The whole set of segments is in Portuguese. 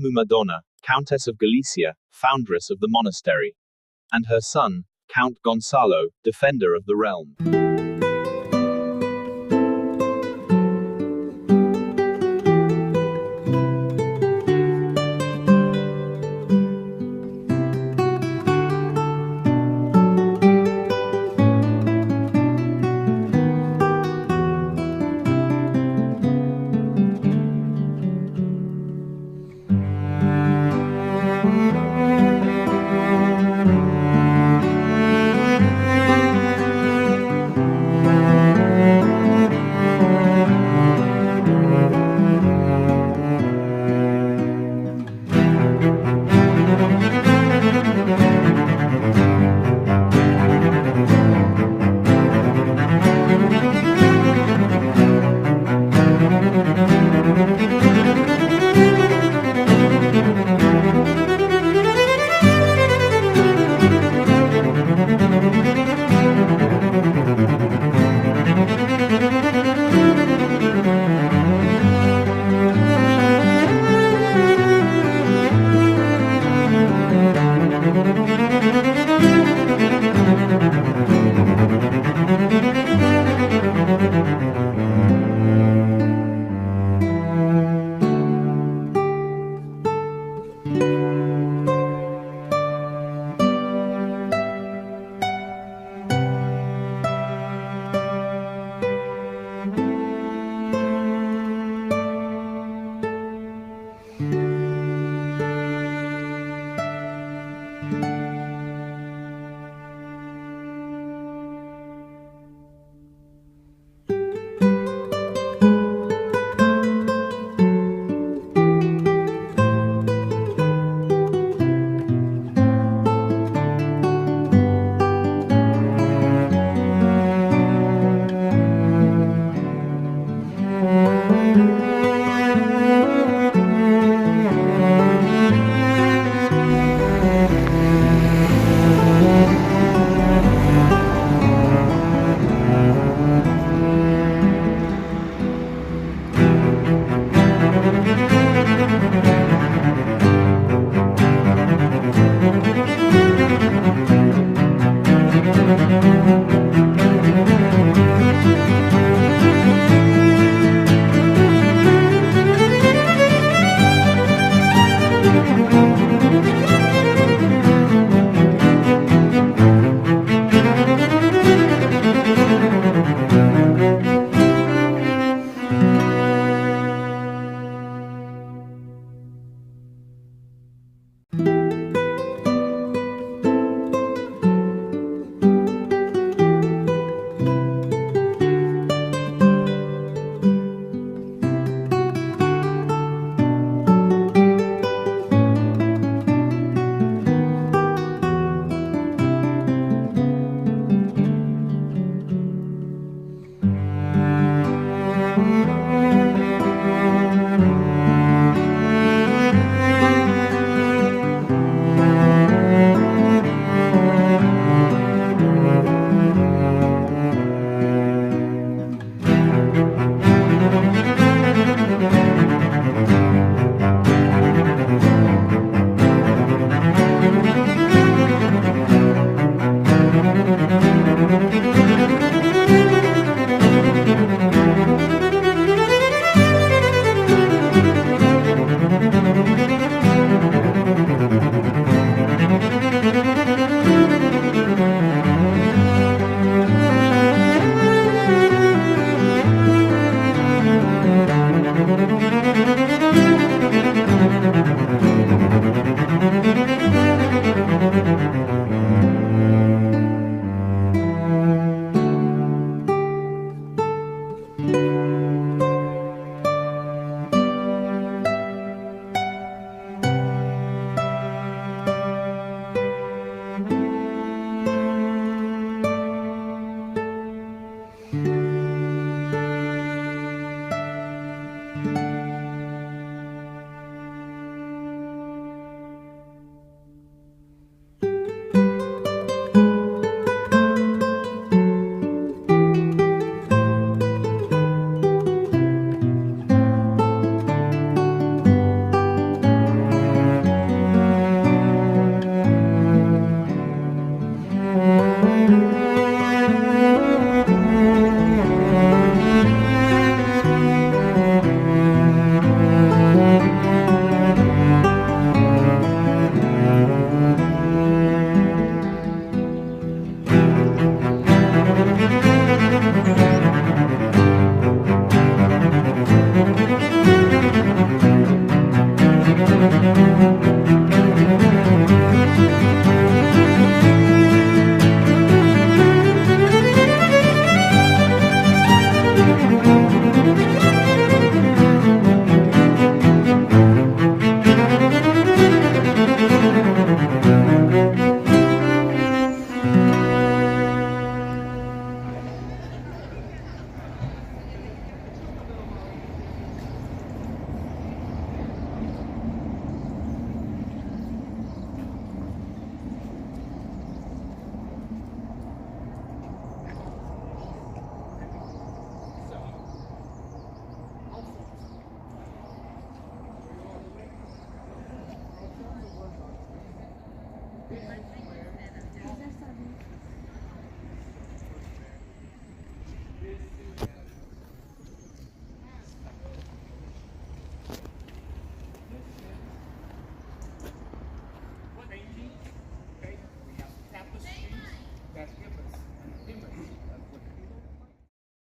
Nepomucena, Countess of Galicia, foundress of the monastery, and her son, Count Gonzalo, defender of the realm.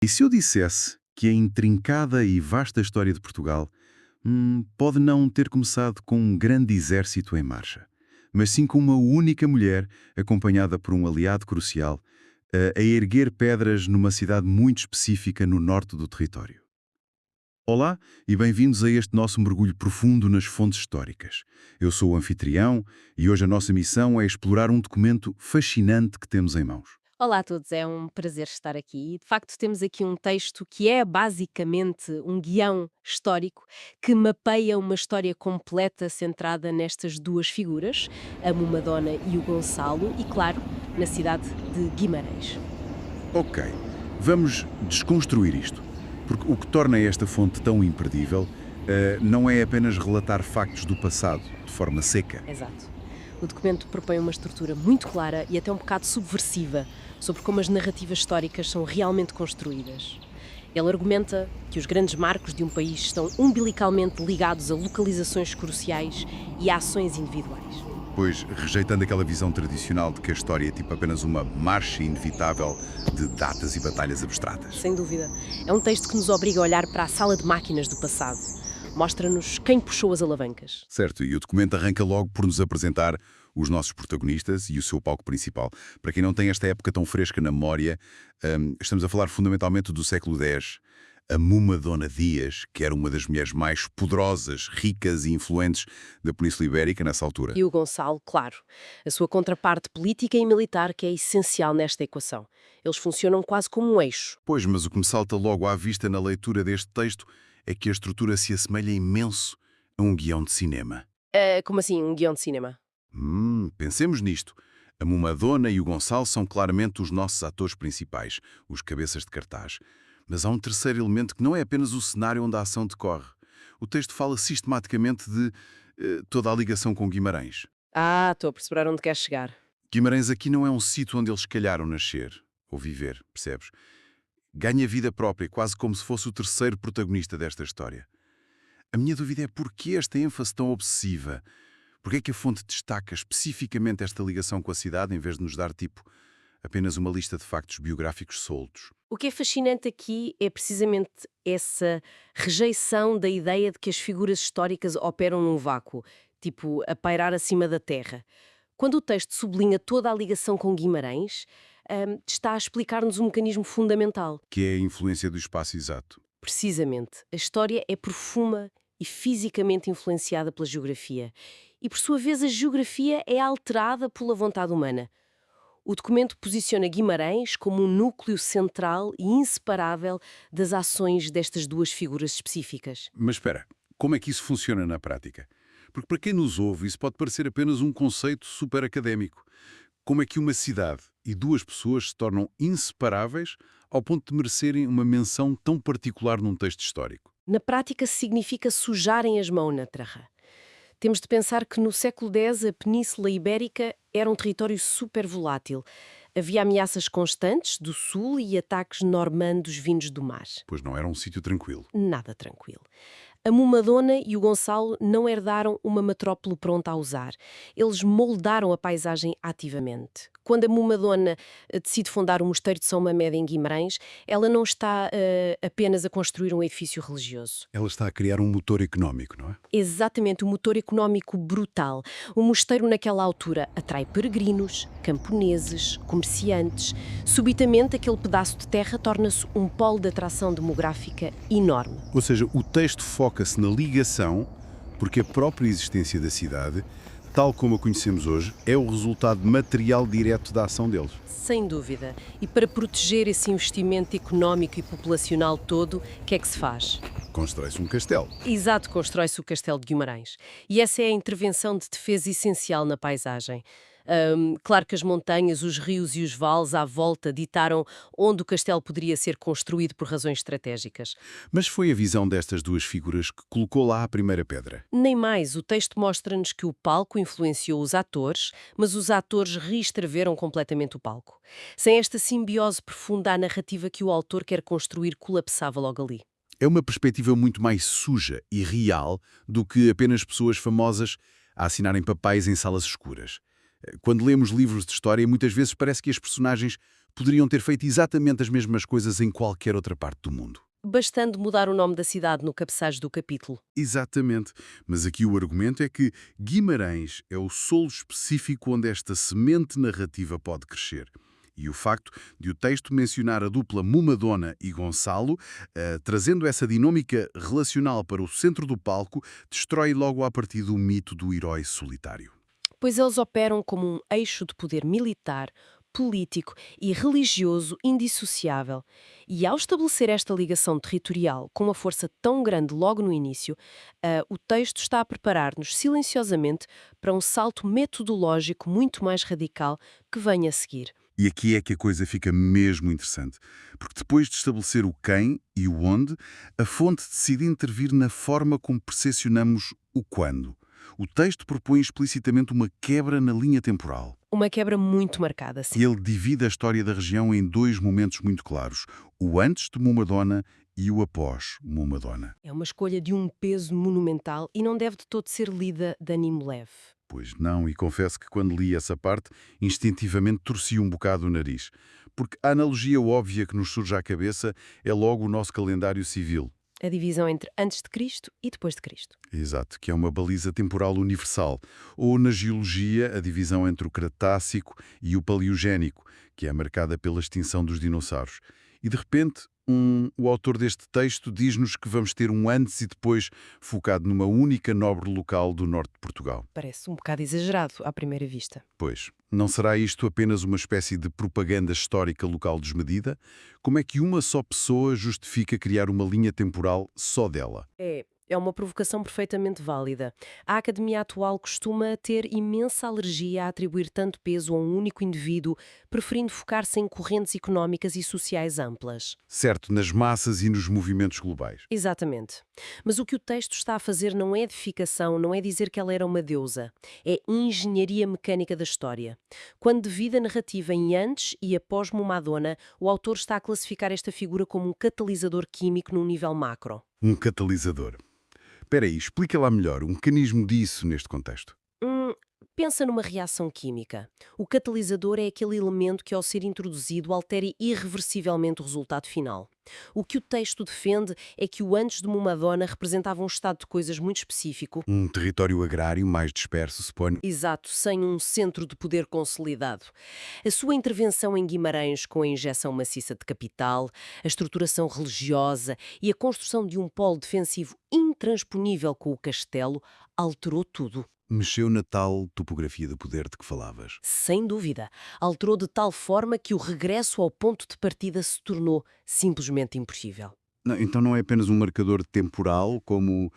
E se eu dissesse que a intrincada e vasta história de Portugal pode não ter começado com um grande exército em marcha, mas sim com uma única mulher acompanhada por um aliado crucial a erguer pedras numa cidade muito específica no norte do território? Olá e bem-vindos a este nosso mergulho profundo nas fontes históricas. Eu sou o anfitrião e hoje a nossa missão é explorar um documento fascinante que temos em mãos. Olá a todos, é um prazer estar aqui. De facto, temos aqui um texto que é basicamente um guião histórico que mapeia uma história completa centrada nestas duas figuras, a Mumadona e o Gonçalo, e claro, na cidade de Guimarães. Ok, vamos desconstruir isto, porque o que torna esta fonte tão imperdível não é apenas relatar factos do passado de forma seca. Exato. O documento propõe uma estrutura muito clara e até um bocado subversiva sobre como as narrativas históricas são realmente construídas. Ele argumenta que os grandes marcos de um país estão umbilicalmente ligados a localizações cruciais e a ações individuais. Pois, rejeitando aquela visão tradicional de que a história é tipo apenas uma marcha inevitável de datas e batalhas abstratas. Sem dúvida. É um texto que nos obriga a olhar para a sala de máquinas do passado. Mostra-nos quem puxou as alavancas. Certo, e o documento arranca logo por nos apresentar os nossos protagonistas e o seu palco principal. Para quem não tem esta época tão fresca na memória, estamos a falar fundamentalmente do século X. A Mumadona Dias, que era uma das mulheres mais poderosas, ricas e influentes da Península Ibérica nessa altura. E o Gonçalo, claro, a sua contraparte política e militar que é essencial nesta equação. Eles funcionam quase como um eixo. Pois, mas o que me salta logo à vista na leitura deste texto é que a estrutura se assemelha imenso a um guião de cinema. Como assim, um guião de cinema? Pensemos nisto. A Mumadona e o Gonçalo são claramente os nossos atores principais, os cabeças de cartaz. Mas há um terceiro elemento que não é apenas o cenário onde a ação decorre. O texto fala sistematicamente de toda a ligação com Guimarães. Estou a perceber onde quer chegar. Guimarães aqui não é um sítio onde eles calharam nascer ou viver, percebes? Ganha vida própria, quase como se fosse o terceiro protagonista desta história. A minha dúvida é porquê esta ênfase tão obsessiva? Porquê é que a fonte destaca especificamente esta ligação com a cidade em vez de nos dar, apenas uma lista de factos biográficos soltos? O que é fascinante aqui é precisamente essa rejeição da ideia de que as figuras históricas operam num vácuo, tipo a pairar acima da terra. Quando o texto sublinha toda a ligação com Guimarães, está a explicar-nos um mecanismo fundamental. Que é a influência do espaço exato. Precisamente, a história é profunda e fisicamente influenciada pela geografia. E, por sua vez, a geografia é alterada pela vontade humana. O documento posiciona Guimarães como um núcleo central e inseparável das ações destas duas figuras específicas. Mas espera, como é que isso funciona na prática? Porque para quem nos ouve, isso pode parecer apenas um conceito super académico. Como é que uma cidade e duas pessoas se tornam inseparáveis ao ponto de merecerem uma menção tão particular num texto histórico? Na prática, significa sujarem as mãos na terra. Temos de pensar que no século X a Península Ibérica era um território super volátil. Havia ameaças constantes do sul e ataques normandos vindos do mar. Pois não era um sítio tranquilo. Nada tranquilo. A Mumadona e o Gonçalo não herdaram uma metrópole pronta a usar. Eles moldaram a paisagem ativamente. Quando a Mumadona decide fundar o Mosteiro de São Mamed em Guimarães, ela não está apenas a construir um edifício religioso. Ela está a criar um motor económico, não é? Exatamente, um motor económico brutal. O mosteiro, naquela altura, atrai peregrinos, camponeses, comerciantes. Subitamente, aquele pedaço de terra torna-se um polo de atração demográfica enorme. Ou seja, o texto foca-se na ligação, porque a própria existência da cidade, tal como a conhecemos hoje, é o resultado material direto da ação deles. Sem dúvida. E para proteger esse investimento económico e populacional todo, o que é que se faz? Constrói-se um castelo. Exato, constrói-se o Castelo de Guimarães. E essa é a intervenção de defesa essencial na paisagem. Claro que as montanhas, os rios e os vales à volta ditaram onde o castelo poderia ser construído por razões estratégicas. Mas foi a visão destas duas figuras que colocou lá a primeira pedra. Nem mais, o texto mostra-nos que o palco influenciou os atores, mas os atores reescreveram completamente o palco. Sem esta simbiose profunda, a narrativa que o autor quer construir colapsava logo ali. É uma perspectiva muito mais suja e real do que apenas pessoas famosas a assinarem papéis em salas escuras. Quando lemos livros de história, muitas vezes parece que as personagens poderiam ter feito exatamente as mesmas coisas em qualquer outra parte do mundo. Bastando mudar o nome da cidade no cabeçalho do capítulo. Exatamente, mas aqui o argumento é que Guimarães é o solo específico onde esta semente narrativa pode crescer. E o facto de o texto mencionar a dupla Mumadona e Gonçalo, trazendo essa dinâmica relacional para o centro do palco, destrói logo à partida o mito do herói solitário. Pois eles operam como um eixo de poder militar, político e religioso indissociável. E ao estabelecer esta ligação territorial com uma força tão grande logo no início, o texto está a preparar-nos silenciosamente para um salto metodológico muito mais radical que vem a seguir. E aqui é que a coisa fica mesmo interessante, porque depois de estabelecer o quem e o onde, a fonte decide intervir na forma como percepcionamos o quando. O texto propõe explicitamente uma quebra na linha temporal. Uma quebra muito marcada, sim. Ele divide a história da região em dois momentos muito claros, o antes de Mumadona e o após Mumadona. É uma escolha de um peso monumental e não deve de todo ser lida de ânimo leve. Pois não, e confesso que quando li essa parte, instintivamente torci um bocado o nariz, porque a analogia óbvia que nos surge à cabeça é logo o nosso calendário civil. A divisão entre antes de Cristo e depois de Cristo. Exato, que é uma baliza temporal universal. Ou na geologia, a divisão entre o Cretácico e o Paleogénico, que é marcada pela extinção dos dinossauros. E de repente, o autor deste texto diz-nos que vamos ter um antes e depois focado numa única nobre local do norte de Portugal. Parece um bocado exagerado à primeira vista. Pois, não será isto apenas uma espécie de propaganda histórica local desmedida? Como é que uma só pessoa justifica criar uma linha temporal só dela? É uma provocação perfeitamente válida. A academia atual costuma ter imensa alergia a atribuir tanto peso a um único indivíduo, preferindo focar-se em correntes económicas e sociais amplas. Certo, nas massas e nos movimentos globais. Exatamente. Mas o que o texto está a fazer não é edificação, não é dizer que ela era uma deusa. É engenharia mecânica da história. Quando divide a narrativa em antes e após Mumadona, o autor está a classificar esta figura como um catalisador químico num nível macro. Um catalisador. Espera aí, explica lá melhor o mecanismo disso neste contexto. Pensa numa reação química. O catalisador é aquele elemento que, ao ser introduzido, altera irreversivelmente o resultado final. O que o texto defende é que o antes de Mumadona representava um estado de coisas muito específico. Um território agrário mais disperso, suponho. Exato, sem um centro de poder consolidado. A sua intervenção em Guimarães, com a injeção maciça de capital, a estruturação religiosa e a construção de um polo defensivo intransponível com o castelo, alterou tudo. Mexeu na tal topografia do poder de que falavas. Sem dúvida, alterou de tal forma que o regresso ao ponto de partida se tornou simplesmente impossível. Então não é apenas um marcador temporal, como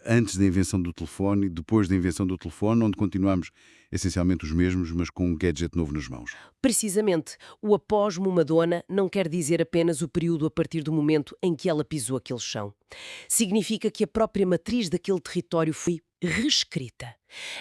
antes da invenção do telefone e depois da invenção do telefone, onde continuamos essencialmente os mesmos, mas com um gadget novo nas mãos. Precisamente, o após Mumadona não quer dizer apenas o período a partir do momento em que ela pisou aquele chão. Significa que a própria matriz daquele território foi reescrita.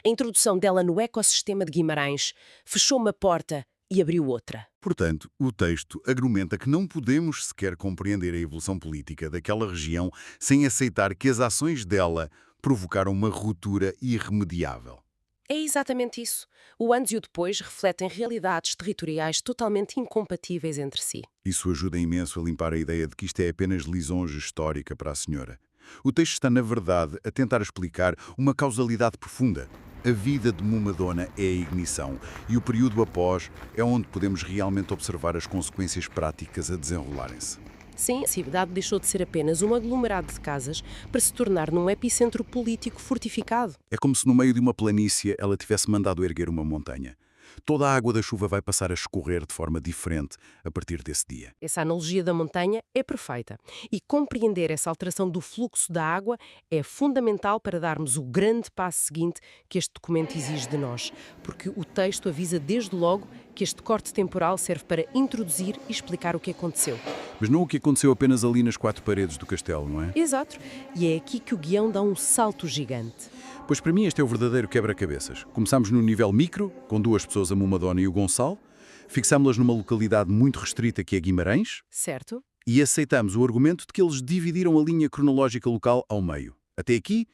A introdução dela no ecossistema de Guimarães fechou uma porta e abriu outra. Portanto, o texto argumenta que não podemos sequer compreender a evolução política daquela região sem aceitar que as ações dela provocaram uma ruptura irremediável. É exatamente isso. O antes e o depois refletem realidades territoriais totalmente incompatíveis entre si. Isso ajuda imenso a limpar a ideia de que isto é apenas lisonja histórica para a senhora. O texto está, na verdade, a tentar explicar uma causalidade profunda. A vida de Mumadona é a ignição e o período após é onde podemos realmente observar as consequências práticas a desenrolarem-se. Sim, a cidade deixou de ser apenas um aglomerado de casas para se tornar num epicentro político fortificado. É como se no meio de uma planície ela tivesse mandado erguer uma montanha. Toda a água da chuva vai passar a escorrer de forma diferente a partir desse dia. Essa analogia da montanha é perfeita. E compreender essa alteração do fluxo da água é fundamental para darmos o grande passo seguinte que este documento exige de nós, porque o texto avisa desde logo que este corte temporal serve para introduzir e explicar o que aconteceu. Mas não o que aconteceu apenas ali nas 4 paredes do castelo, não é? Exato. E é aqui que o guião dá um salto gigante. Pois para mim este é o verdadeiro quebra-cabeças. Começamos no nível micro, com 2 pessoas, a Mumadona e o Gonçalo, fixámos-las numa localidade muito restrita que é Guimarães, Certo? e aceitamos o argumento de que eles dividiram a linha cronológica local ao meio. Até aqui,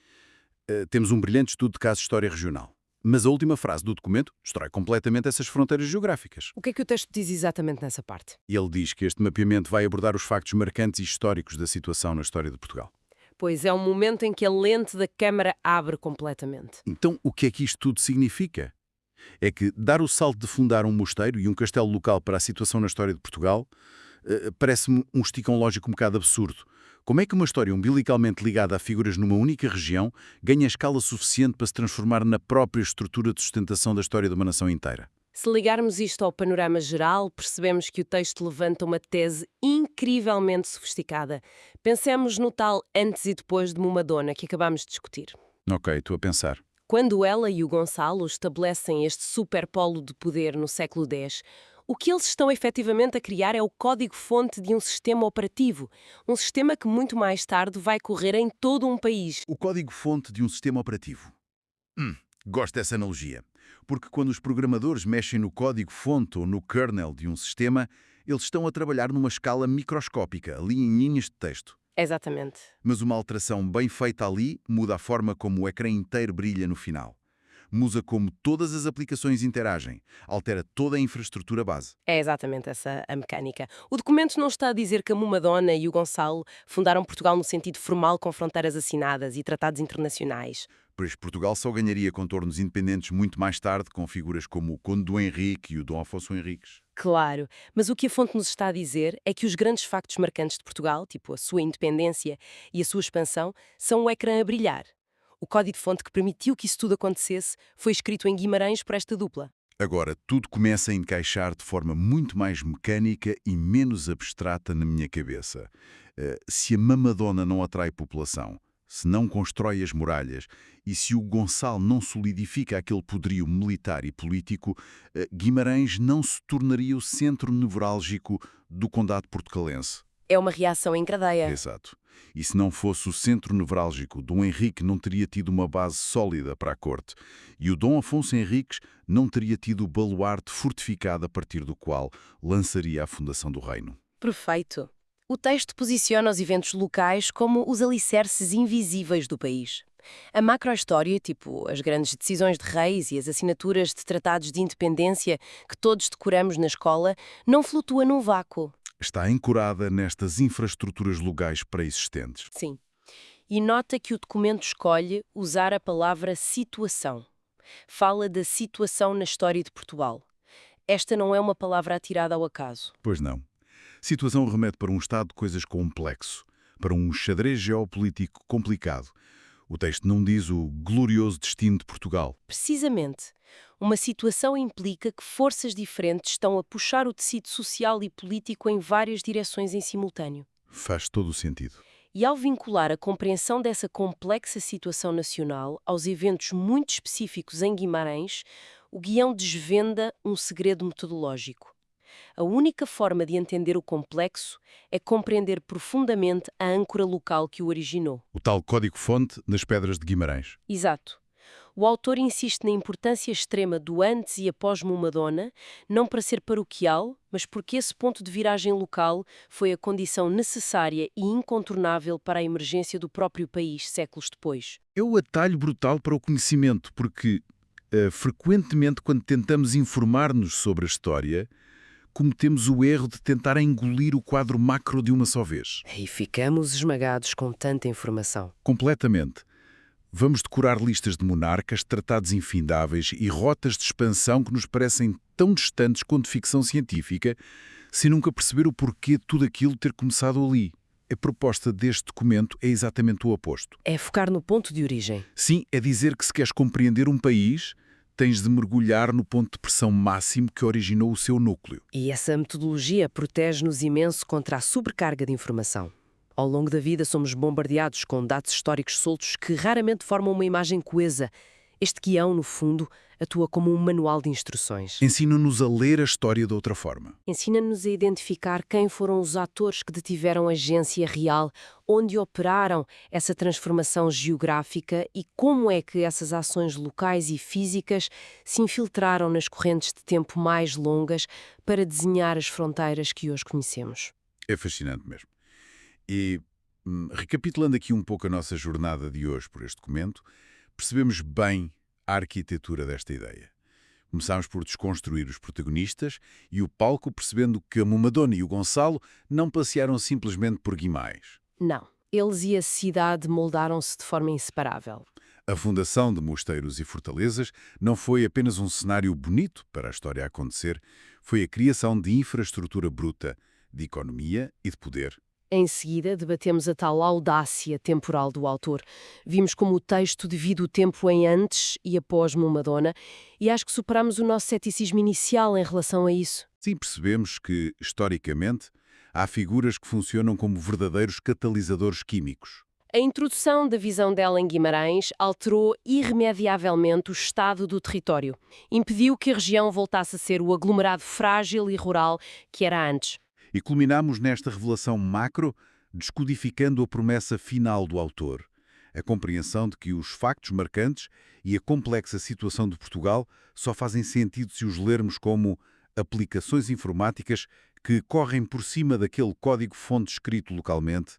temos um brilhante estudo de caso de história regional. Mas a última frase do documento destrói completamente essas fronteiras geográficas. O que é que o texto diz exatamente nessa parte? Ele diz que este mapeamento vai abordar os factos marcantes e históricos da situação na história de Portugal. Pois é um momento em que a lente da câmara abre completamente. Então, o que é que isto tudo significa? É que dar o salto de fundar um mosteiro e um castelo local para a situação na história de Portugal parece-me um esticão lógico um bocado absurdo. Como é que uma história umbilicalmente ligada a figuras numa única região ganha escala suficiente para se transformar na própria estrutura de sustentação da história de uma nação inteira? Se ligarmos isto ao panorama geral, percebemos que o texto levanta uma tese incrivelmente sofisticada. Pensemos no tal antes e depois de Mumadona que acabámos de discutir. Ok, estou a pensar. Quando ela e o Gonçalo estabelecem este superpolo de poder no século X, o que eles estão efetivamente a criar é o código-fonte de um sistema operativo, um sistema que muito mais tarde vai correr em todo um país. O código-fonte de um sistema operativo. Gosto dessa analogia. Porque quando os programadores mexem no código-fonte ou no kernel de um sistema, eles estão a trabalhar numa escala microscópica, ali em linhas de texto. Exatamente. Mas uma alteração bem feita ali muda a forma como o ecrã inteiro brilha no final. Muda como todas as aplicações interagem, altera toda a infraestrutura base. É exatamente essa a mecânica. O documento não está a dizer que a Mumadona e o Gonçalo fundaram Portugal no sentido formal com fronteiras assinadas e tratados internacionais. Pois Portugal só ganharia contornos independentes muito mais tarde, com figuras como o Conde do Henrique e o Dom Afonso Henriques. Claro, mas o que a fonte nos está a dizer é que os grandes factos marcantes de Portugal, tipo a sua independência e a sua expansão, são o ecrã a brilhar. O código-fonte que permitiu que isso tudo acontecesse foi escrito em Guimarães por esta dupla. Agora, tudo começa a encaixar de forma muito mais mecânica e menos abstrata na minha cabeça. Se a Mamadona não atrai população, se não constrói as muralhas e se o Gonçalo não solidifica aquele poderio militar e político, Guimarães não se tornaria o centro nevrálgico do condado portucalense. É uma reação em cadeia. Exato. E se não fosse o centro nevrálgico, Dom Henrique não teria tido uma base sólida para a corte. E o Dom Afonso Henriques não teria tido o baluarte fortificado a partir do qual lançaria a fundação do reino. Perfeito. O texto posiciona os eventos locais como os alicerces invisíveis do país. A macrohistória, tipo as grandes decisões de reis e as assinaturas de tratados de independência que todos decoramos na escola, não flutua num vácuo. Está ancorada nestas infraestruturas locais pré-existentes. Sim. E nota que o documento escolhe usar a palavra situação. Fala da situação na história de Portugal. Esta não é uma palavra atirada ao acaso. Pois não. Situação remete para um estado de coisas complexo, para um xadrez geopolítico complicado. O texto não diz o glorioso destino de Portugal. Precisamente. Uma situação implica que forças diferentes estão a puxar o tecido social e político em várias direções em simultâneo. Faz todo o sentido. E ao vincular a compreensão dessa complexa situação nacional aos eventos muito específicos em Guimarães, o guião desvenda um segredo metodológico. A única forma de entender o complexo é compreender profundamente a âncora local que o originou. O tal código-fonte das Pedras de Guimarães. Exato. O autor insiste na importância extrema do antes e após Mumadona, não para ser paroquial, mas porque esse ponto de viragem local foi a condição necessária e incontornável para a emergência do próprio país séculos depois. É o atalho brutal para o conhecimento, porque frequentemente, quando tentamos informar-nos sobre a história, cometemos o erro de tentar engolir o quadro macro de uma só vez. E ficamos esmagados com tanta informação. Completamente. Vamos decorar listas de monarcas, tratados infindáveis e rotas de expansão que nos parecem tão distantes quanto ficção científica, sem nunca perceber o porquê de tudo aquilo ter começado ali. A proposta deste documento é exatamente o oposto. É focar no ponto de origem. Sim, é dizer que se queres compreender um país, tens de mergulhar no ponto de pressão máximo que originou o seu núcleo. E essa metodologia protege-nos imenso contra a sobrecarga de informação. Ao longo da vida somos bombardeados com dados históricos soltos que raramente formam uma imagem coesa. Este guião, no fundo, atua como um manual de instruções. Ensina-nos a ler a história de outra forma. Ensina-nos a identificar quem foram os atores que detiveram agência real, onde operaram essa transformação geográfica e como é que essas ações locais e físicas se infiltraram nas correntes de tempo mais longas para desenhar as fronteiras que hoje conhecemos. É fascinante mesmo. E, recapitulando aqui um pouco a nossa jornada de hoje por este documento, percebemos bem a arquitetura desta ideia. Começámos por desconstruir os protagonistas e o palco, percebendo que a Mumadona e o Gonçalo não passearam simplesmente por Guimarães. Não. Eles e a cidade moldaram-se de forma inseparável. A fundação de mosteiros e fortalezas não foi apenas um cenário bonito para a história acontecer, foi a criação de infraestrutura bruta, de economia e de poder. Em seguida, debatemos a tal audácia temporal do autor. Vimos como o texto divide o tempo em antes e após Mumadona e acho que superamos o nosso ceticismo inicial em relação a isso. Sim, percebemos que, historicamente, há figuras que funcionam como verdadeiros catalisadores químicos. A introdução da visão dela em Guimarães alterou irremediavelmente o estado do território. Impediu que a região voltasse a ser o aglomerado frágil e rural que era antes. E culminamos nesta revelação macro, descodificando a promessa final do autor, a compreensão de que os factos marcantes e a complexa situação de Portugal só fazem sentido se os lermos como aplicações informáticas que correm por cima daquele código-fonte escrito localmente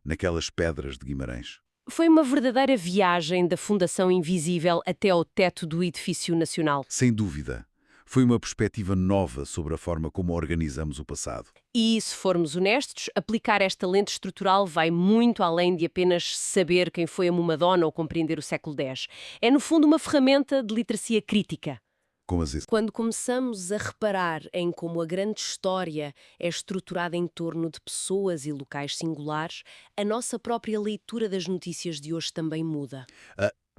naquelas pedras de Guimarães. Foi uma verdadeira viagem da Fundação Invisível até ao teto do Edifício Nacional. Sem dúvida. Foi uma perspectiva nova sobre a forma como organizamos o passado. E, se formos honestos, aplicar esta lente estrutural vai muito além de apenas saber quem foi a Mumadona ou compreender o século X. É, no fundo, uma ferramenta de literacia crítica. Como assim? Quando começamos a reparar em como a grande história é estruturada em torno de pessoas e locais singulares, a nossa própria leitura das notícias de hoje também muda.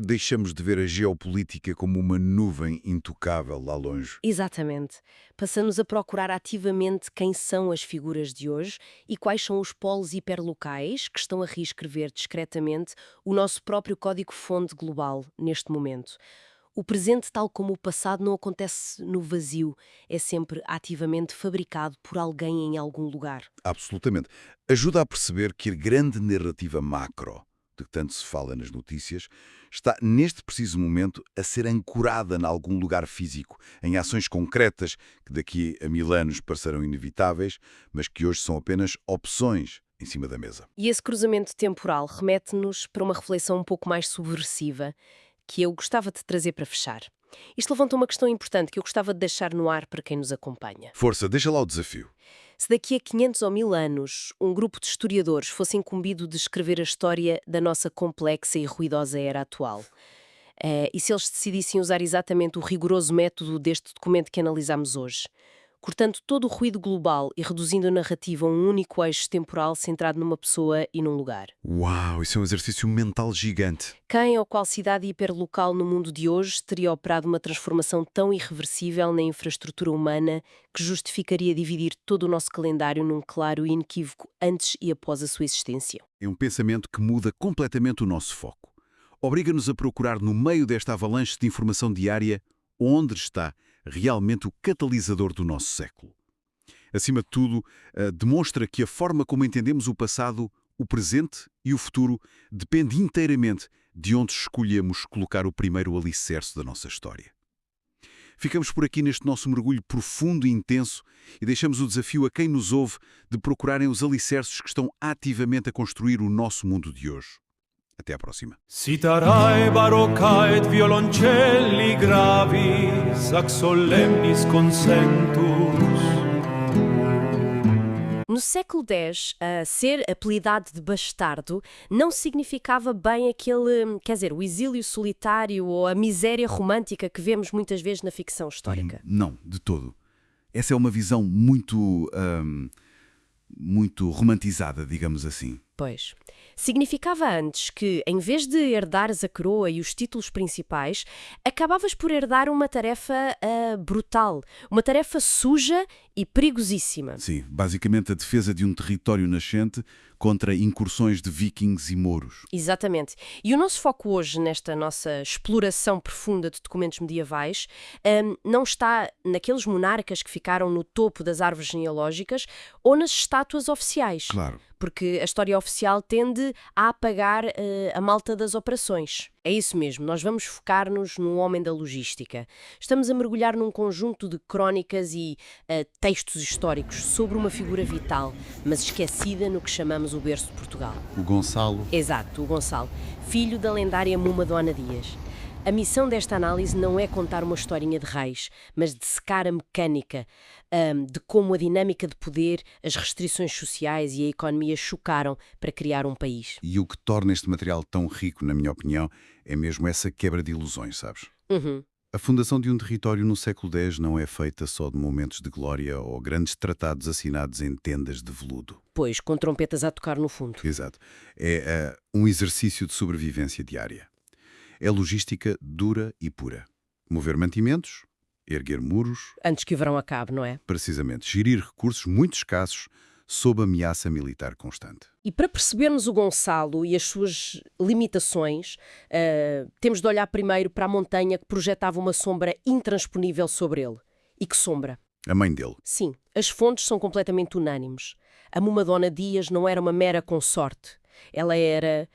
Deixamos de ver a geopolítica como uma nuvem intocável lá longe. Exatamente. Passamos a procurar ativamente quem são as figuras de hoje e quais são os polos hiperlocais que estão a reescrever discretamente o nosso próprio código-fonte global neste momento. O presente, tal como o passado, não acontece no vazio, é sempre ativamente fabricado por alguém em algum lugar. Absolutamente. Ajuda a perceber que a grande narrativa macro, de que tanto se fala nas notícias, está neste preciso momento a ser ancorada em algum lugar físico, em ações concretas que daqui a 1000 anos parecerão inevitáveis, mas que hoje são apenas opções em cima da mesa. E esse cruzamento temporal remete-nos para uma reflexão um pouco mais subversiva que eu gostava de trazer para fechar. Isto levanta uma questão importante que eu gostava de deixar no ar para quem nos acompanha. Força, deixa lá o desafio. Se daqui a 500 ou 1000 anos um grupo de historiadores fosse incumbido de escrever a história da nossa complexa e ruidosa era atual, e se eles decidissem usar exatamente o rigoroso método deste documento que analisamos hoje, cortando todo o ruído global e reduzindo a narrativa a um único eixo temporal centrado numa pessoa e num lugar. Uau, isso é um exercício mental gigante. Quem ou qual cidade hiperlocal no mundo de hoje teria operado uma transformação tão irreversível na infraestrutura humana que justificaria dividir todo o nosso calendário num claro e inequívoco antes e após a sua existência? É um pensamento que muda completamente o nosso foco. Obriga-nos a procurar no meio desta avalanche de informação diária onde está realmente o catalisador do nosso século. Acima de tudo, demonstra que a forma como entendemos o passado, o presente e o futuro depende inteiramente de onde escolhemos colocar o primeiro alicerce da nossa história. Ficamos por aqui neste nosso mergulho profundo e intenso e deixamos o desafio a quem nos ouve de procurarem os alicerces que estão ativamente a construir o nosso mundo de hoje. Até à próxima. Citarae baroccae et violoncelli gravis, ac solemnis consentus. No século X, ser apelidado de bastardo não significava bem aquele, quer dizer, o exílio solitário ou a miséria romântica que vemos muitas vezes na ficção histórica. Não, de todo. Essa é uma visão muito romantizada, digamos assim. Pois. Significava antes que, em vez de herdares a coroa e os títulos principais, acabavas por herdar uma tarefa brutal, uma tarefa suja e perigosíssima. Sim, basicamente a defesa de um território nascente contra incursões de vikings e mouros. Exatamente. E o nosso foco hoje, nesta nossa exploração profunda de documentos medievais, não está naqueles monarcas que ficaram no topo das árvores genealógicas ou nas estátuas oficiais. Claro. Porque a história oficial tende a apagar a malta das operações. É isso mesmo, nós vamos focar-nos num homem da logística. Estamos a mergulhar num conjunto de crónicas e textos históricos sobre uma figura vital, mas esquecida no que chamamos o berço de Portugal. O Gonçalo. Exato, o Gonçalo, filho da lendária Muma Dona Dias. A missão desta análise não é contar uma historinha de reis, mas dissecar a mecânica de como a dinâmica de poder, as restrições sociais e a economia chocaram para criar um país. E o que torna este material tão rico, na minha opinião, é mesmo essa quebra de ilusões, sabes? Uhum. A fundação de um território no século X não é feita só de momentos de glória ou grandes tratados assinados em tendas de veludo. Pois, com trompetas a tocar no fundo. Exato. É um exercício de sobrevivência diária. É logística dura e pura. Mover mantimentos, erguer muros... Antes que o verão acabe, não é? Precisamente. Gerir recursos muito escassos sob ameaça militar constante. E para percebermos o Gonçalo e as suas limitações, temos de olhar primeiro para a montanha que projetava uma sombra intransponível sobre ele. E que sombra? A mãe dele. Sim, as fontes são completamente unânimes. A Muma Dona Dias não era uma mera consorte. Ela era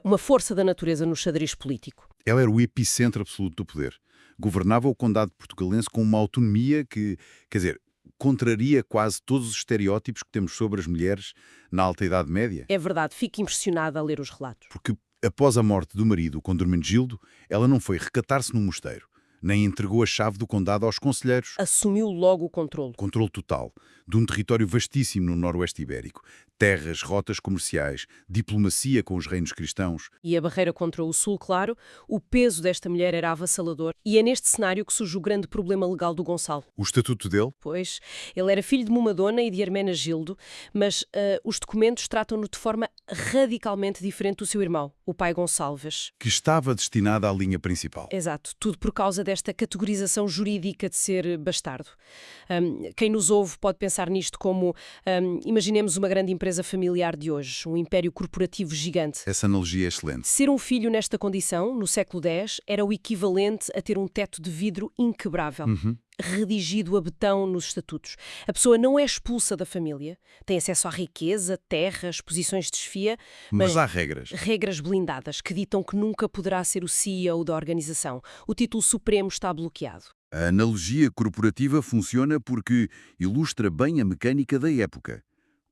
uma força da natureza no xadrez político. Ela era o epicentro absoluto do poder. Governava o condado portugalense com uma autonomia que, quer dizer, contraria quase todos os estereótipos que temos sobre as mulheres na Alta Idade Média. É verdade, fico impressionada a ler os relatos. Porque após a morte do marido, Conde Hermenegildo, ela não foi recatar-se num mosteiro, nem entregou a chave do condado aos conselheiros. Assumiu logo o controle. Controle total de um território vastíssimo no Noroeste Ibérico. Terras, rotas comerciais, diplomacia com os reinos cristãos. E a barreira contra o Sul, claro, o peso desta mulher era avassalador. E é neste cenário que surge o grande problema legal do Gonçalo. O estatuto dele? Pois, ele era filho de Mumadona e de Hermenegildo, mas os documentos tratam-no de forma radicalmente diferente do seu irmão, o pai Gonçalves. Que estava destinada à linha principal. Exato, tudo por causa desta categorização jurídica de ser bastardo. Quem nos ouve pode pensar nisto como, imaginemos uma grande empresa familiar de hoje, um império corporativo gigante. Essa analogia é excelente. Ser um filho nesta condição, no século X, era o equivalente a ter um teto de vidro inquebrável. Redigido a betão nos estatutos. A pessoa não é expulsa da família, tem acesso à riqueza, terras, posições de chefia, Mas há regras. regras blindadas que ditam que nunca poderá ser o CEO da organização. O título supremo está bloqueado. A analogia corporativa funciona porque ilustra bem a mecânica da época.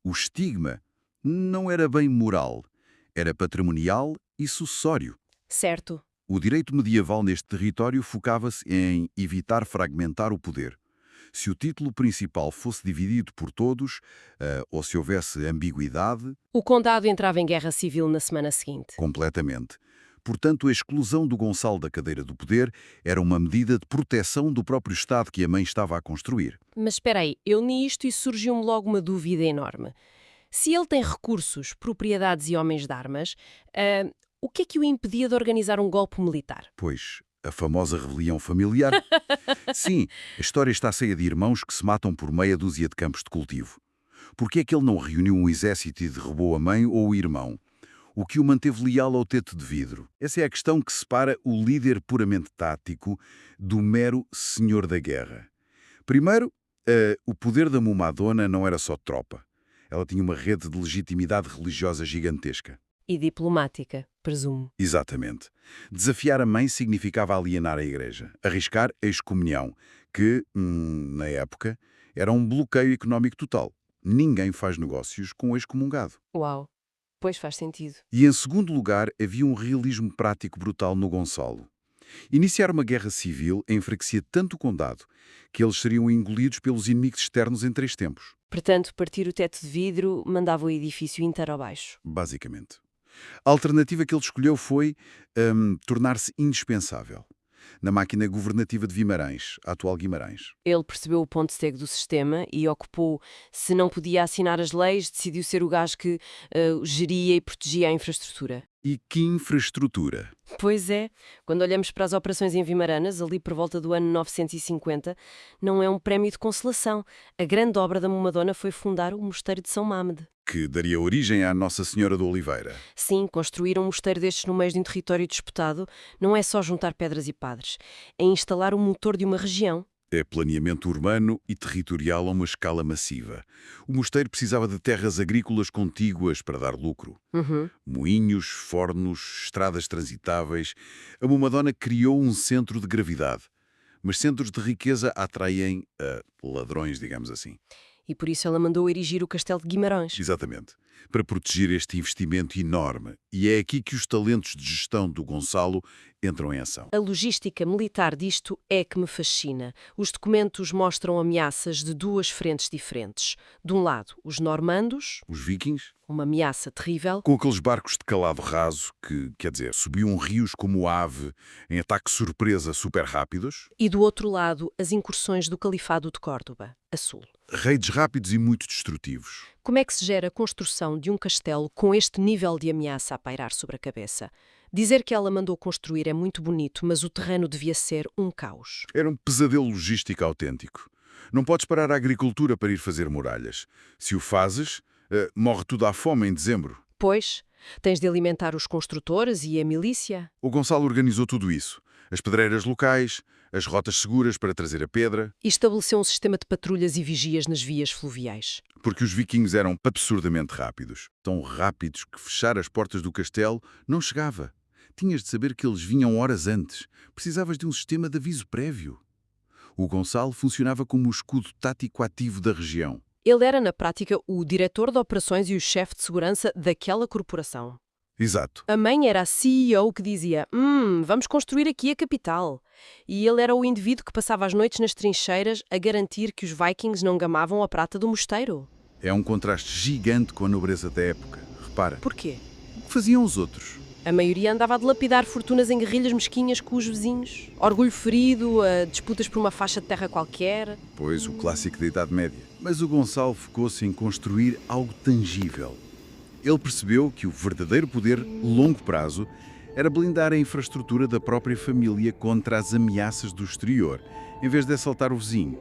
O estigma não era bem moral, era patrimonial e sucessório. Certo. O direito medieval neste território focava-se em evitar fragmentar o poder. Se o título principal fosse dividido por todos, ou se houvesse ambiguidade... O condado entrava em guerra civil na semana seguinte. Completamente. Portanto, a exclusão do Gonçalo da cadeira do poder era uma medida de proteção do próprio Estado que a mãe estava a construir. Mas espera aí, eu li isto e surgiu-me logo uma dúvida enorme. Se ele tem recursos, propriedades e homens de armas, o que é que o impedia de organizar um golpe militar? Pois, a famosa rebelião familiar. Sim, a história está cheia de irmãos que se matam por meia dúzia de campos de cultivo. Por que é que ele não reuniu um exército e derrubou a mãe ou o irmão? O que o manteve leal ao teto de vidro? Essa é a questão que separa o líder puramente tático do mero senhor da guerra. Primeiro, o poder da Mumadona não era só tropa. Ela tinha uma rede de legitimidade religiosa gigantesca. E diplomática, presumo. Exatamente. Desafiar a mãe significava alienar a Igreja, arriscar a excomunhão, que, na época, era um bloqueio económico total. Ninguém faz negócios com o excomungado. Uau, pois faz sentido. E, em segundo lugar, havia um realismo prático brutal no Gonçalo. Iniciar uma guerra civil enfraquecia tanto o condado que eles seriam engolidos pelos inimigos externos em 3 tempos, Portanto, partir o teto de vidro mandava o edifício inteiro abaixo. basicamente. A alternativa que ele escolheu foi tornar-se indispensável. Na máquina governativa de Guimarães, a atual Guimarães. Ele percebeu o ponto cego do sistema e ocupou, se não podia assinar as leis, decidiu ser o gajo que geria e protegia a infraestrutura. E que infraestrutura! Pois é, quando olhamos para as operações em Vimaranas, ali por volta do ano 950, não é um prémio de consolação. A grande obra da Momadona foi fundar o Mosteiro de São Mamede. Que daria origem à Nossa Senhora do Oliveira. Sim, construir um mosteiro destes no meio de um território disputado não é só juntar pedras e padres, é instalar o motor de uma região. É planeamento urbano e territorial a uma escala massiva. O mosteiro precisava de terras agrícolas contíguas para dar lucro. Moinhos, fornos, estradas transitáveis. A Momadona criou um centro de gravidade. Mas centros de riqueza atraem ladrões, digamos assim. E por isso ela mandou erigir o Castelo de Guimarães. Exatamente. Para proteger este investimento enorme. E é aqui que os talentos de gestão do Gonçalo entram em ação. A logística militar disto é que me fascina. Os documentos mostram ameaças de 2 frentes diferentes. De um lado, os normandos, Os vikings, uma ameaça terrível, com aqueles barcos de calado raso que, quer dizer, subiam rios como ave em ataque surpresa super rápidos. e do outro lado, as incursões do Califado de Córdoba, a sul. Raids rápidos e muito destrutivos. Como é que se gera a construção de um castelo com este nível de ameaça a pairar sobre a cabeça? Dizer que ela mandou construir é muito bonito, mas o terreno devia ser um caos. Era um pesadelo logístico autêntico. Não podes parar a agricultura para ir fazer muralhas. Se o fazes, morre tudo à fome em dezembro. Pois, tens de alimentar os construtores e a milícia. O Gonçalo organizou tudo isso. As pedreiras locais, as rotas seguras para trazer a pedra, E estabeleceu um sistema de patrulhas e vigias nas vias fluviais. porque os vikings eram absurdamente rápidos. Tão rápidos que fechar as portas do castelo não chegava. Tinhas de saber que eles vinham horas antes. Precisavas de um sistema de aviso prévio. O Gonçalo funcionava como o escudo tático ativo da região. Ele era, na prática, o diretor de operações e o chefe de segurança daquela corporação. Exato. A mãe era a CEO que dizia, vamos construir aqui a capital. E ele era o indivíduo que passava as noites nas trincheiras a garantir que os vikings não gamavam a prata do mosteiro. É um contraste gigante com a nobreza da época. Repara, Porquê? o que faziam os outros? A maioria andava a dilapidar fortunas em guerrilhas mesquinhas com os vizinhos. Orgulho ferido, a disputas por uma faixa de terra qualquer. Pois, o clássico da Idade Média. Mas o Gonçalo focou-se em construir algo tangível. Ele percebeu que o verdadeiro poder, longo prazo, era blindar a infraestrutura da própria família contra as ameaças do exterior, em vez de assaltar o vizinho.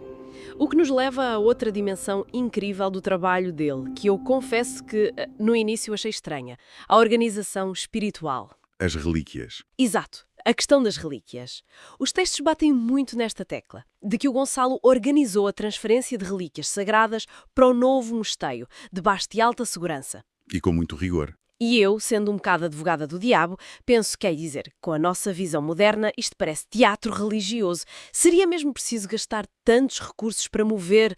O que nos leva a outra dimensão incrível do trabalho dele, que eu confesso que no início achei estranha. A organização espiritual. As relíquias. Exato. A questão das relíquias. Os textos batem muito nesta tecla, de que o Gonçalo organizou a transferência de relíquias sagradas para o novo mosteiro, debaixo de alta segurança. E com muito rigor. E eu, sendo um bocado advogada do diabo, penso que, com a nossa visão moderna, isto parece teatro religioso. Seria mesmo preciso gastar tantos recursos para mover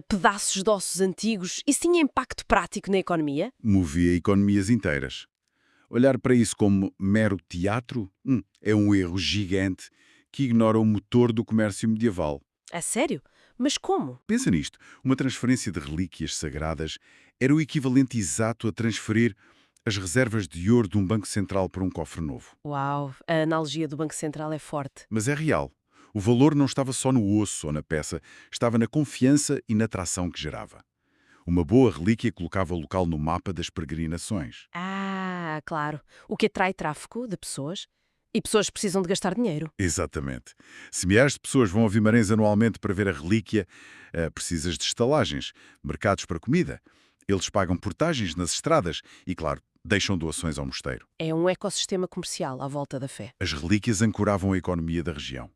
pedaços de ossos antigos? Isso tinha impacto prático na economia? Movia economias inteiras. Olhar para isso como mero teatro é um erro gigante que ignora o motor do comércio medieval. A sério? Mas como? Pensa nisto. Uma transferência de relíquias sagradas era o equivalente exato a transferir as reservas de ouro de um banco central para um cofre novo. Uau, a analogia do Banco Central é forte. Mas é real. O valor não estava só no osso ou na peça, estava na confiança e na atração que gerava. Uma boa relíquia colocava o local no mapa das peregrinações. Ah, claro. O que atrai tráfico de pessoas. E pessoas precisam de gastar dinheiro. Exatamente. Se milhares de pessoas vão a Guimarães anualmente para ver a relíquia, precisas de estalagens, mercados para comida. Eles pagam portagens nas estradas e, claro, deixam doações ao mosteiro. É um ecossistema comercial à volta da fé. As relíquias ancoravam a economia da região.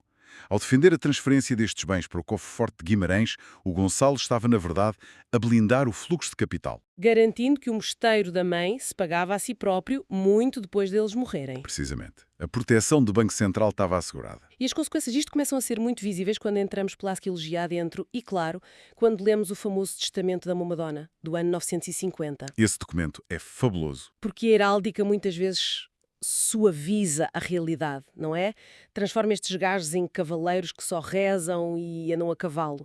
Ao defender a transferência destes bens para o cofre-forte de Guimarães, o Gonçalo estava, na verdade, a blindar o fluxo de capital. Garantindo que o mosteiro da mãe se pagava a si próprio muito depois deles morrerem. Precisamente. A proteção do Banco Central estava assegurada. E as consequências disto começam a ser muito visíveis quando entramos pela arqueologia adentro e, claro, quando lemos o famoso Testamento da Momadona, do ano 950. Esse documento é fabuloso. Porque a heráldica muitas vezes suaviza a realidade, não é? Transforma estes gajos em cavaleiros que só rezam e andam a cavalo.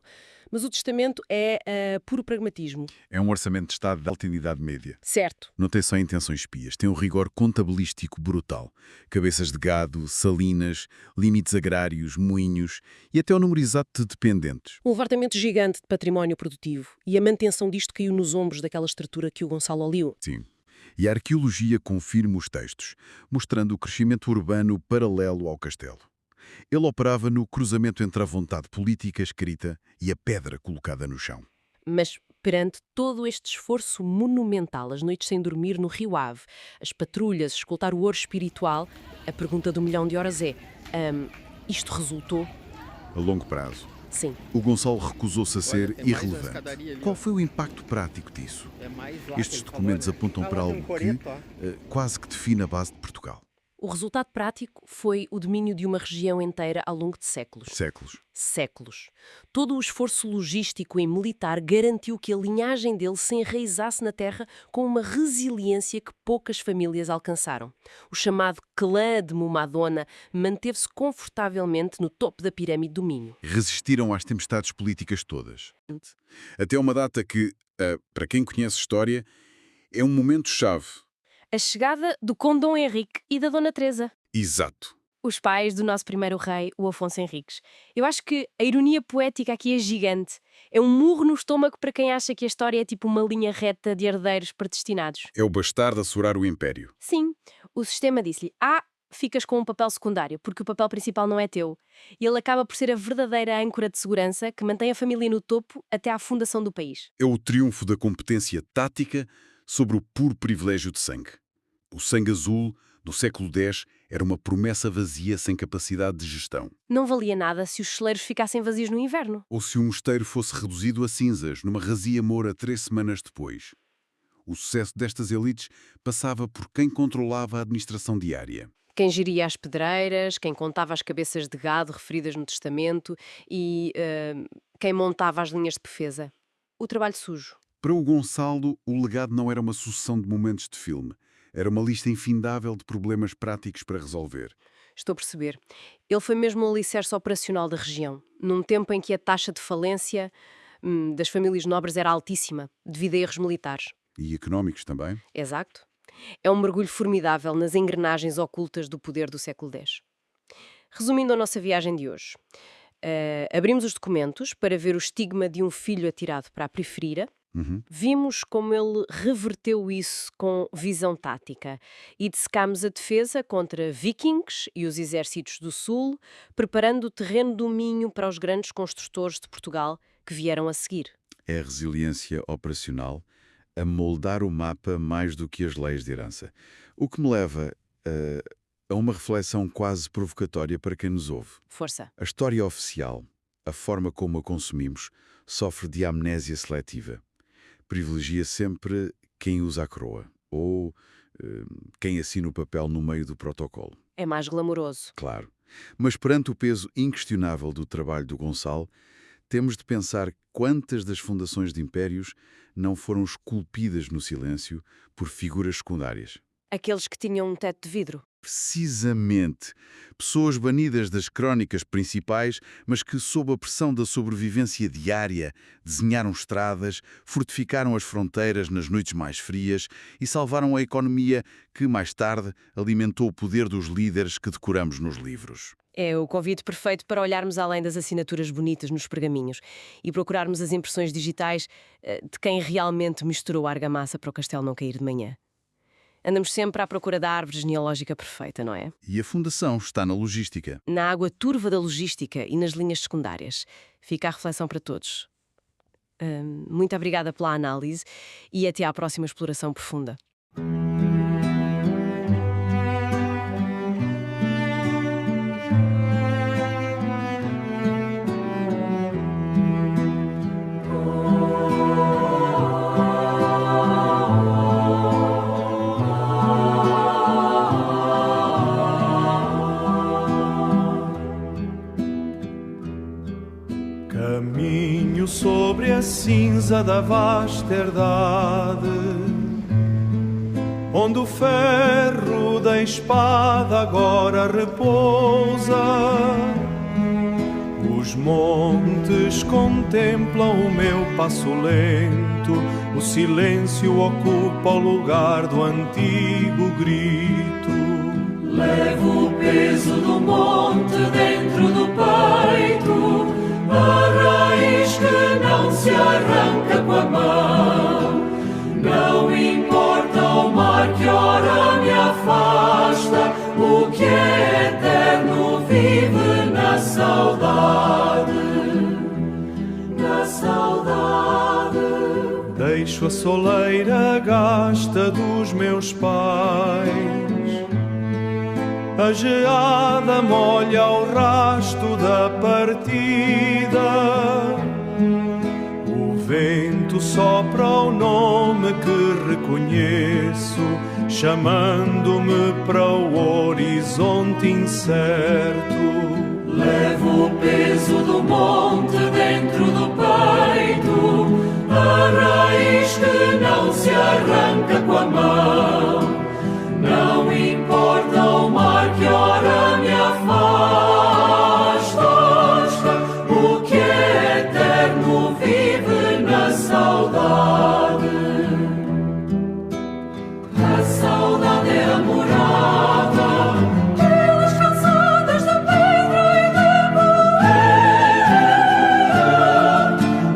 Mas o testamento é puro pragmatismo. É um orçamento de Estado de alta Idade Média. Certo. Não tem só intenções espias, tem um rigor contabilístico brutal. Cabeças de gado, salinas, limites agrários, moinhos e até o número exato de dependentes. Um levantamento gigante de património produtivo. E a manutenção disto caiu nos ombros daquela estrutura que o Gonçalo oliu. Sim. E a arqueologia confirma os textos, mostrando o crescimento urbano paralelo ao castelo. Ele operava no cruzamento entre a vontade política escrita e a pedra colocada no chão. Mas perante todo este esforço monumental, as noites sem dormir no Rio Ave, as patrulhas, escutar o ouro espiritual, a pergunta do milhão de horas é: isto resultou? A longo prazo. Sim. O Gonçalo recusou-se a ser irrelevante. Qual foi o impacto prático disso? Estes documentos apontam para algo que quase que define a base de Portugal. O resultado prático foi o domínio de uma região inteira ao longo de séculos. Séculos. Todo o esforço logístico e militar garantiu que a linhagem dele se enraizasse na terra com uma resiliência que poucas famílias alcançaram. O chamado clã de Momadona manteve-se confortavelmente no topo da pirâmide do Minho. Resistiram às tempestades políticas todas. Até uma data que, para quem conhece história, é um momento-chave. A chegada do Conde Dom Henrique e da Dona Teresa. Exato. Os pais do nosso primeiro rei, o Afonso Henriques. Eu acho que a ironia poética aqui é gigante. É um murro no estômago para quem acha que a história é tipo uma linha reta de herdeiros predestinados. É o bastardo assegurar o império. Sim, o sistema disse-lhe: ficas com um papel secundário, porque o papel principal não é teu. E ele acaba por ser a verdadeira âncora de segurança que mantém a família no topo até à fundação do país. É o triunfo da competência tática sobre o puro privilégio de sangue. O sangue azul, no século X, era uma promessa vazia sem capacidade de gestão. Não valia nada se os celeiros ficassem vazios no inverno. Ou se um mosteiro fosse reduzido a cinzas numa razia moura 3 semanas depois. O sucesso destas elites passava por quem controlava a administração diária. Quem geria as pedreiras, quem contava as cabeças de gado referidas no testamento e quem montava as linhas de defesa. O trabalho sujo. Para o Gonçalo, o legado não era uma sucessão de momentos de filme. Era uma lista infindável de problemas práticos para resolver. Estou a perceber. Ele foi mesmo o alicerce operacional da região, num tempo em que a taxa de falência das famílias nobres era altíssima, devido a erros militares. E económicos também. Exato. É um mergulho formidável nas engrenagens ocultas do poder do século X. Resumindo a nossa viagem de hoje, abrimos os documentos para ver o estigma de um filho atirado para a periferia. Vimos como ele reverteu isso com visão tática e dissecámos a defesa contra vikings e os exércitos do sul, preparando o terreno do Minho para os grandes construtores de Portugal que vieram a seguir. É a resiliência operacional a moldar o mapa mais do que as leis de herança. O que me leva a uma reflexão quase provocatória para quem nos ouve. Força. A história oficial, a forma como a consumimos, sofre de amnésia seletiva. Privilegia sempre quem usa a coroa ou quem assina o papel no meio do protocolo. É mais glamouroso. Claro. Mas perante o peso inquestionável do trabalho do Gonçalo, temos de pensar quantas das fundações de impérios não foram esculpidas no silêncio por figuras secundárias. Aqueles que tinham um teto de vidro. Precisamente. Pessoas banidas das crónicas principais, mas que, sob a pressão da sobrevivência diária, desenharam estradas, fortificaram as fronteiras nas noites mais frias e salvaram a economia que, mais tarde, alimentou o poder dos líderes que decoramos nos livros. É o convite perfeito para olharmos além das assinaturas bonitas nos pergaminhos e procurarmos as impressões digitais de quem realmente misturou a argamassa para o castelo não cair de manhã. Andamos sempre à procura da árvore genealógica perfeita, não é? E a fundação está na logística. Na água turva da logística e nas linhas secundárias. Fica a reflexão para todos. Muito obrigada pela análise e até à próxima exploração profunda. Caminho sobre a cinza da vasta herdade, onde o ferro da espada agora repousa. Os montes contemplam o meu passo lento, o silêncio ocupa o lugar do antigo grito. Levo o peso do monte dentro do peito, a raiz que não se arranca com a mão. Não importa o mar que ora me afasta, o que é eterno vive na saudade, na saudade. Deixo a soleira gasta dos meus pais, a geada molha o rasto da partida. O vento sopra o nome que reconheço, chamando-me para o horizonte incerto. Levo o peso do monte dentro do peito, a raiz que não se arranca com a mão. Não importa o mar que ora me afasta, o que é eterno vive na saudade. A saudade é a morada pelas calçadas de pedra e de poeira,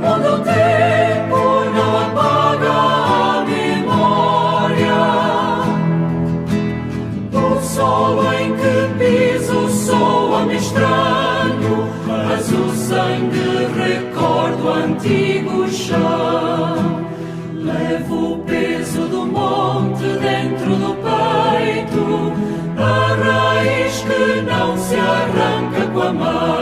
onde o tempo não apaga a memória. O solo em que piso soa-me estranho, mas o sangue recorda o antigo chão. Levo o peso do monte dentro do peito, a raiz que não se arranca com a mão.